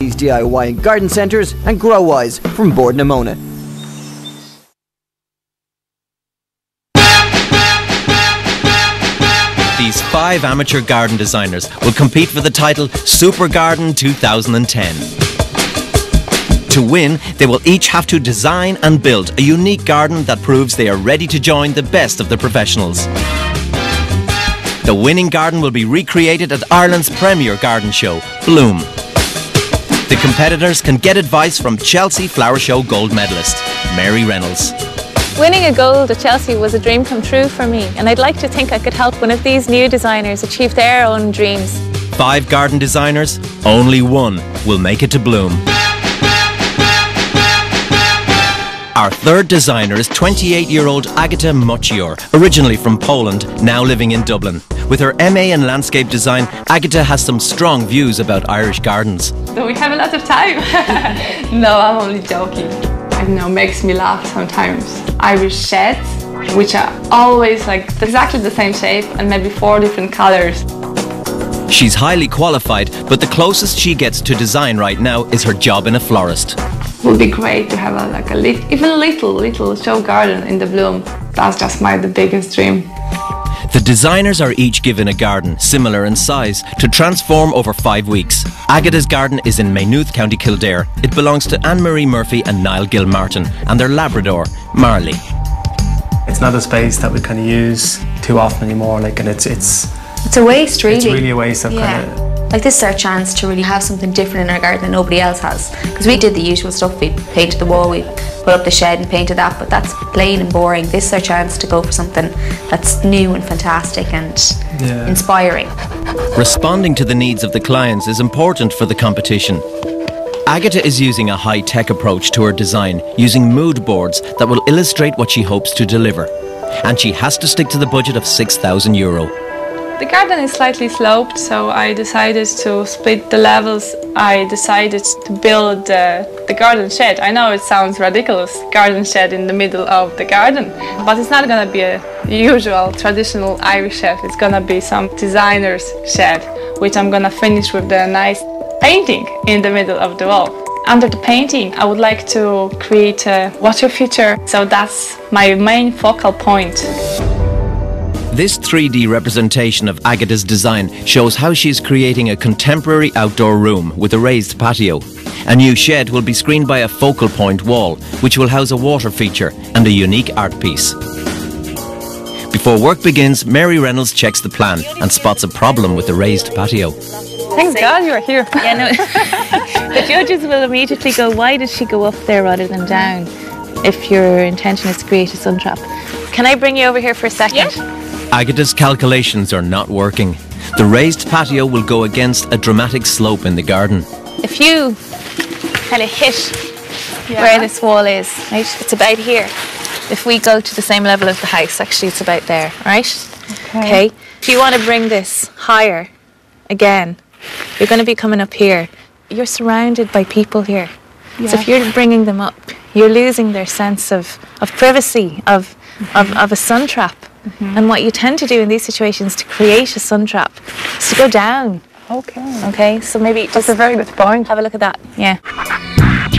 These DIY and garden centres and Growwise from Bordnamona. These 5 amateur garden designers will compete for the title Super Garden 2010. To win, they will each have to design and build a unique garden that proves they are ready to join the best of the professionals. The winning garden will be recreated at Ireland's premier garden show, Bloom. The competitors can get advice from Chelsea Flower Show gold medalist, Mary Reynolds. Winning a gold at Chelsea was a dream come true for me, and I'd like to think I could help one of these new designers achieve their own dreams. 5 garden designers, only one will make it to Bloom. Our third designer is 28-year-old Agata Mocior, originally from Poland, now living in Dublin. With her MA in landscape design, Agata has some strong views about Irish gardens. Do we have a lot of time? No, I'm only joking. I know, makes me laugh sometimes. Irish sheds, which are always like exactly the same shape and maybe 4 different colors. She's highly qualified, but the closest she gets to design right now is her job in a florist. It would be great to have even a little show garden in the Bloom. That's just the biggest dream. The designers are each given a garden, similar in size, to transform over 5 weeks. Agata's garden is in Maynooth, County Kildare. It belongs to Anne-Marie Murphy and Niall Gilmartin and their Labrador, Marley. It's not a space that we kind of use too often anymore, and it's a waste, really. It's really a waste of kind of... Like, this is our chance to really have something different in our garden that nobody else has. Because we did the usual stuff, we painted the wall, we put up the shed and painted that, but that's plain and boring. This is our chance to go for something that's new and fantastic and inspiring. Responding to the needs of the clients is important for the competition. Agata is using a high-tech approach to her design, using mood boards that will illustrate what she hopes to deliver. And she has to stick to the budget of €6,000. The garden is slightly sloped, so I decided to split the levels. I decided to build the garden shed. I know it sounds ridiculous, garden shed in the middle of the garden, but it's not going to be a usual traditional Irish shed. It's going to be some designer's shed, which I'm going to finish with the nice painting in the middle of the wall. Under the painting, I would like to create a water feature, so that's my main focal point. This 3D representation of Agata's design shows how she's creating a contemporary outdoor room with a raised patio. A new shed will be screened by a focal point wall, which will house a water feature and a unique art piece. Before work begins, Mary Reynolds checks the plan and spots a problem with the raised patio. Thank God you're here. Yeah, no. The judges will immediately go, why did she go up there rather than down if your intention is to create a sun trap? Can I bring you over here for a second? Yeah. Agata's calculations are not working. The raised patio will go against a dramatic slope in the garden. If you kind of hit where this wall is, right, it's about here. If we go to the same level as the house, actually it's about there, right? Okay. If you want to bring this higher, again, you're going to be coming up here. You're surrounded by people here. Yeah. So if you're bringing them up, you're losing their sense of privacy, of a sun trap. Mm-hmm. And what you tend to do in these situations to create a sun trap is to go down. Okay, so maybe that's a very good point. Have a look at that. Yeah.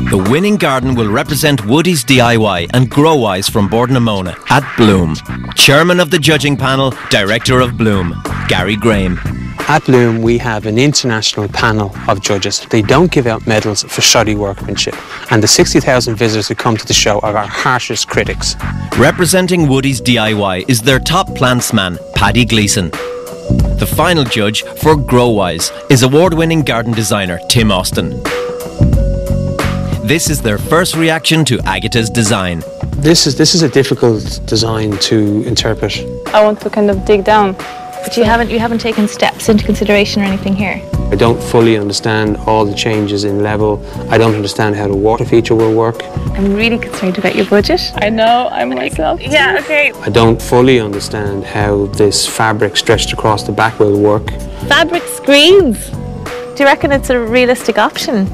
The winning garden will represent Woody's DIY and Growwise from Bordnamona at Bloom. Chairman of the judging panel, Director of Bloom, Gary Graham. At Bloom, we have an international panel of judges. They don't give out medals for shoddy workmanship. And the 60,000 visitors who come to the show are our harshest critics. Representing Woody's DIY is their top plantsman, Paddy Gleeson. The final judge for Growwise is award-winning garden designer Tim Austin. This is their first reaction to Agata's design. This is a difficult design to interpret. I want to kind of dig down. But you haven't taken steps into consideration or anything here? I don't fully understand all the changes in level. I don't understand how the water feature will work. I'm really concerned about your budget. I know, I'm myself too. Yeah, okay. I don't fully understand how this fabric stretched across the back will work. Fabric screens? Do you reckon it's a realistic option?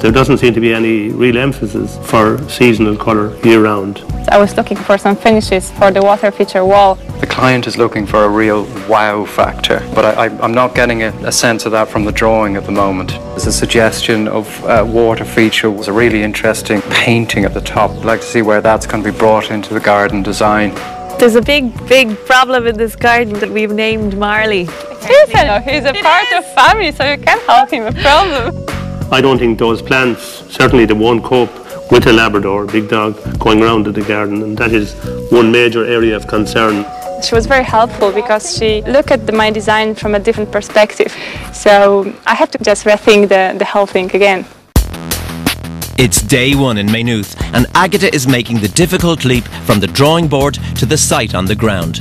There doesn't seem to be any real emphasis for seasonal colour year-round. I was looking for some finishes for the water feature wall. The client is looking for a real wow factor, but I'm not getting a sense of that from the drawing at the moment. There's a suggestion of water feature. There's a really interesting painting at the top. I'd like to see where that's going to be brought into the garden design. There's a big problem in this garden that we've named Marley. He's a part of family, so you can't help him a problem. I don't think those plants, certainly they won't cope with a Labrador, a big dog, going around in the garden, and that is one major area of concern. She was very helpful because she looked at my design from a different perspective. So I have to just rethink the whole thing again. It's day one in Maynooth, and Agata is making the difficult leap from the drawing board to the site on the ground.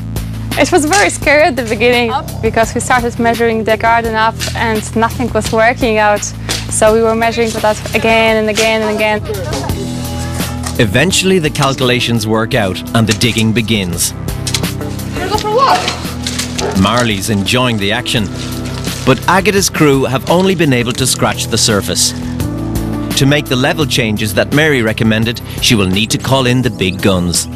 It was very scary at the beginning because we started measuring the garden up and nothing was working out. So we were measuring that again and again and again. Eventually the calculations work out and the digging begins. Go for a walk. Marley's enjoying the action, but Agata's crew have only been able to scratch the surface. To make the level changes that Mary recommended, she will need to call in the big guns.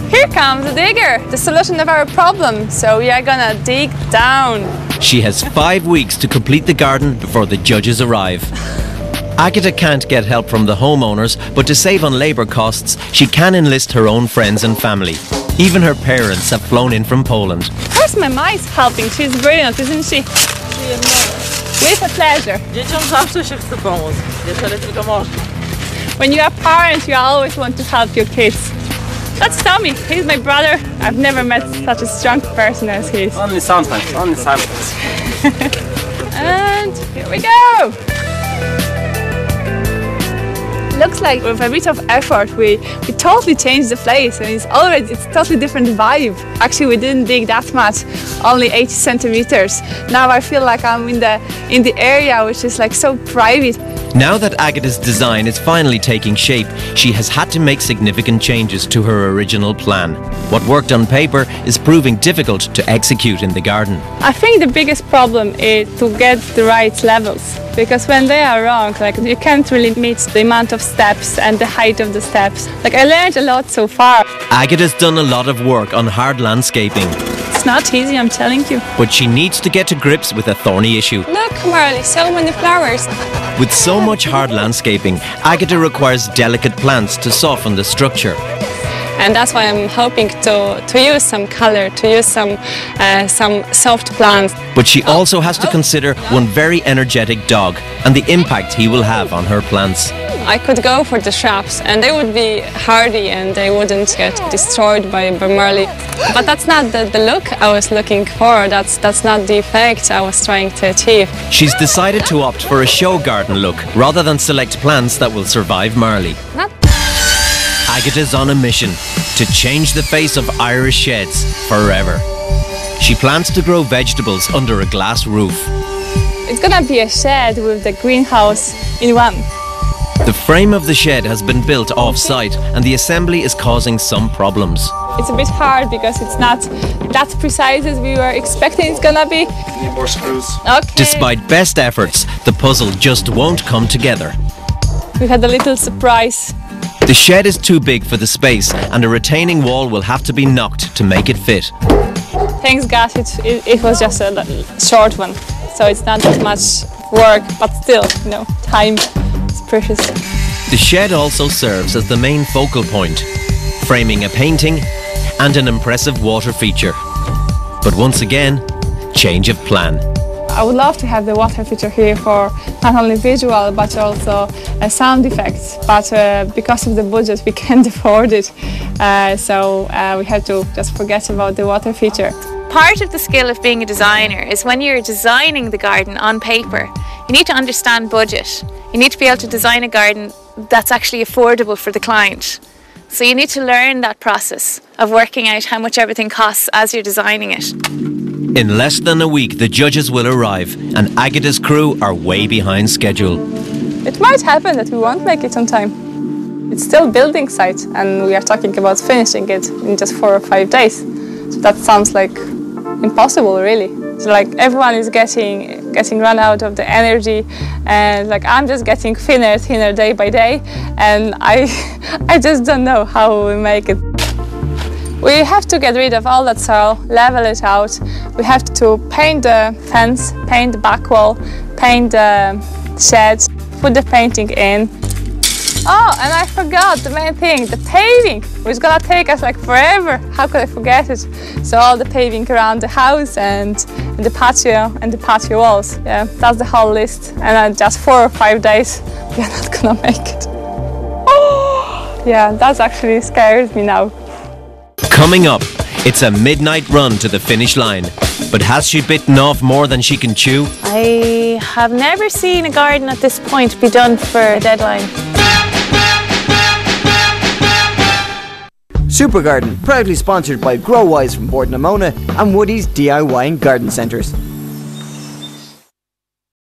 Here comes the digger, the solution of our problem. So we are gonna dig down. She has 5 weeks to complete the garden before the judges arrive. Agata can't get help from the homeowners, but to save on labour costs, she can enlist her own friends and family. Even her parents have flown in from Poland. Where's my mice helping? She's brilliant, isn't she? With a pleasure. When you are parents, you always want to help your kids. That's Tommy. He's my brother. I've never met such a strong person as he is. Only sometimes, only sometimes. And here we go. Looks like with a bit of effort we totally changed the place, and it's totally different vibe. Actually, we didn't dig that much, only 80 centimeters. Now I feel like I'm in the area which is like so private. Now that Agata's design is finally taking shape, she has had to make significant changes to her original plan. What worked on paper is proving difficult to execute in the garden. I think the biggest problem is to get the right levels, because when they are wrong, like you can't really meet the amount of steps and the height of the steps. Like I learned a lot so far. Agata's done a lot of work on hard landscaping. It's not easy, I'm telling you. But she needs to get to grips with a thorny issue. Look, Marley, so many flowers. With so much hard landscaping, Agata requires delicate plants to soften the structure. And that's why I'm hoping to use some color, to use some soft plants. But she also has to consider one very energetic dog and the impact he will have on her plants. I could go for the shrubs and they would be hardy and they wouldn't get destroyed by Marley. But that's not the look I was looking for, that's not the effect I was trying to achieve. She's decided to opt for a show garden look rather than select plants that will survive Marley. Agata's on a mission to change the face of Irish sheds forever. She plans to grow vegetables under a glass roof. It's gonna be a shed with the greenhouse in one. The frame of the shed has been built off-site and the assembly is causing some problems. It's a bit hard because it's not that precise as we were expecting it's gonna be. Need more screws. Okay. Despite best efforts, the puzzle just won't come together. We had a little surprise. The shed is too big for the space and a retaining wall will have to be knocked to make it fit. Thanks God it was just a short one, so it's not that much work, but still, you know, time is precious. The shed also serves as the main focal point, framing a painting and an impressive water feature. But once again, change of plan. I would love to have the water feature here for not only visual but also sound effects, but because of the budget we can't afford it, so we have to just forget about the water feature. Part of the skill of being a designer is when you're designing the garden on paper, you need to understand budget. You need to be able to design a garden that's actually affordable for the client. So you need to learn that process of working out how much everything costs as you're designing it. In less than a week, the judges will arrive and Agata's crew are way behind schedule. It might happen that we won't make it on time. It's still building site and we are talking about finishing it in just 4 or 5 days. So that sounds like impossible, really. So like everyone is getting getting run out of the energy, and like I'm just getting thinner day by day, and I just don't know how we make it. We have to get rid of all that soil, level it out. We have to paint the fence, paint the back wall, paint the sheds, put the painting in. Oh, and I forgot the main thing, the paving. It's gonna take us like forever. How could I forget it? So all the paving around the house and the patio walls. Yeah, that's the whole list. And just 4 or 5 days, we're not gonna make it. Oh, yeah, that actually scares me now. Coming up, it's a midnight run to the finish line. But has she bitten off more than she can chew? I have never seen a garden at this point be done for a deadline. Super Garden, proudly sponsored by Growwise from Borden and Mona and Woody's DIY and Garden Centres.